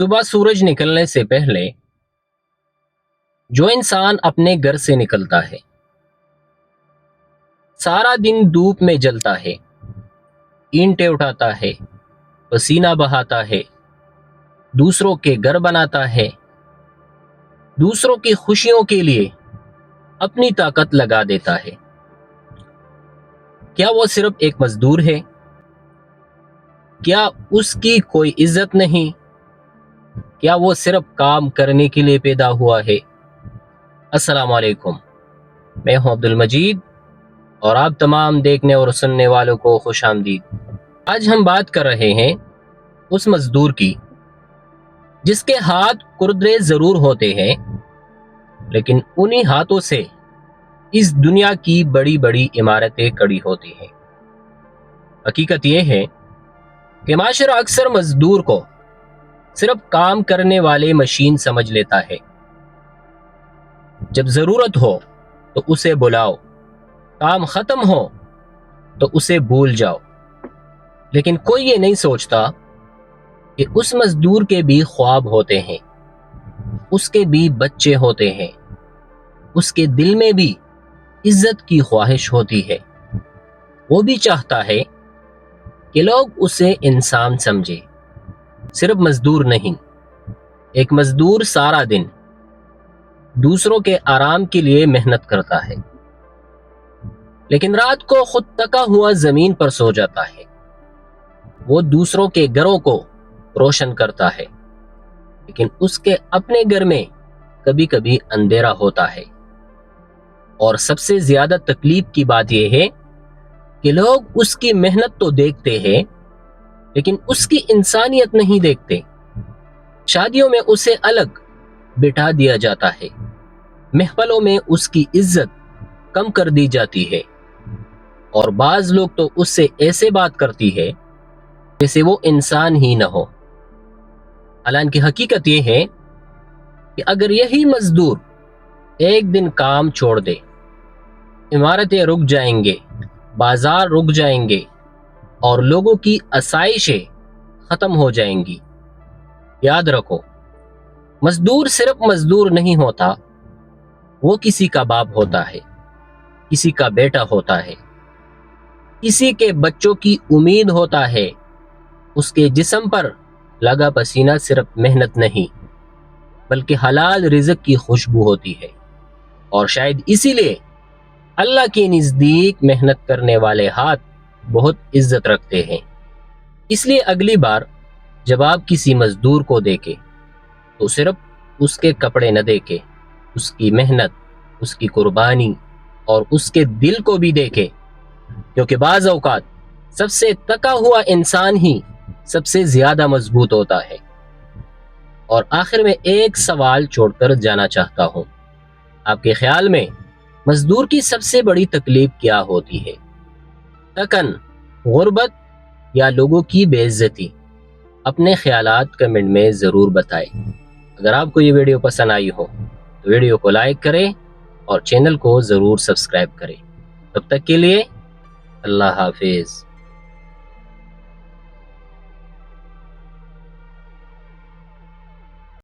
सुबह सूरज निकलने से पहले जो इंसान अपने घर से निकलता है, सारा दिन धूप में जलता है, ईंटें उठाता है, पसीना बहाता है, दूसरों के घर बनाता है, दूसरों की खुशियों के लिए अपनी ताकत लगा देता है, क्या वो सिर्फ एक मजदूर है? क्या उसकी कोई इज्जत नहीं? क्या वो सिर्फ काम करने के लिए पैदा हुआ है? अस्सलाम वालेकुम, मैं हूं अब्दुल मजीद और आप तमाम देखने और सुनने वालों को खुश आमदीद। आज हम बात कर रहे हैं उस मजदूर की जिसके हाथ कुरदरे जरूर होते हैं, लेकिन उन्हीं हाथों से इस दुनिया की बड़ी बड़ी इमारतें खड़ी होती हैं। हकीकत यह है कि माशरा अक्सर मजदूर को सिर्फ काम करने वाले मशीन समझ लेता है। जब जरूरत हो तो उसे बुलाओ, काम खत्म हो तो उसे भूल जाओ। लेकिन कोई ये नहीं सोचता कि उस मजदूर के भी ख्वाब होते हैं, उसके भी बच्चे होते हैं, उसके दिल में भी इज्जत की ख्वाहिश होती है। वो भी चाहता है कि लोग उसे इंसान समझे, सिर्फ मजदूर नहीं। एक मजदूर सारा दिन दूसरों के आराम के लिए मेहनत करता है, लेकिन रात को खुद तका हुआ जमीन पर सो जाता है। वो दूसरों के घरों को रोशन करता है, लेकिन उसके अपने घर में कभी कभी अंधेरा होता है। और सबसे ज्यादा तकलीफ की बात यह है कि लोग उसकी मेहनत तो देखते हैं, लेकिन उसकी इंसानियत नहीं देखते। शादियों में उसे अलग बिठा दिया जाता है, महफलों में उसकी इज्जत कम कर दी जाती है, और बाज लोग तो उससे ऐसे बात करती है जैसे वो इंसान ही न हो। हालांकि हकीकत यह है कि अगर यही मजदूर एक दिन काम छोड़ दे, इमारतें रुक जाएंगे, बाजार रुक जाएंगे और लोगों की आसाइशें खत्म हो जाएंगी। याद रखो, मजदूर सिर्फ मजदूर नहीं होता, वो किसी का बाप होता है, किसी का बेटा होता है, किसी के बच्चों की उम्मीद होता है। उसके जिस्म पर लगा पसीना सिर्फ मेहनत नहीं, बल्कि हलाल रिज़्क की खुशबू होती है। और शायद इसीलिए अल्लाह के नज़दीक मेहनत करने वाले हाथ बहुत इज्जत रखते हैं। इसलिए अगली बार जब आप किसी मजदूर को देखें तो सिर्फ उसके कपड़े न देखें, उसकी मेहनत, उसकी कुर्बानी और उसके दिल को भी देखें, क्योंकि बाज़ औक़ात सबसे तका हुआ इंसान ही सबसे ज्यादा मजबूत होता है। और आखिर में एक सवाल छोड़कर जाना चाहता हूँ, आपके ख्याल में मजदूर की सबसे बड़ी तकलीफ क्या होती है? थकन, गुर्बत या लोगों की बेइज्जती? अपने ख्यालात कमेंट में ज़रूर बताएं। अगर आपको ये वीडियो पसंद आई हो तो वीडियो को लाइक करें और चैनल को ज़रूर सब्सक्राइब करें। तब तक के लिए अल्लाह हाफिज़।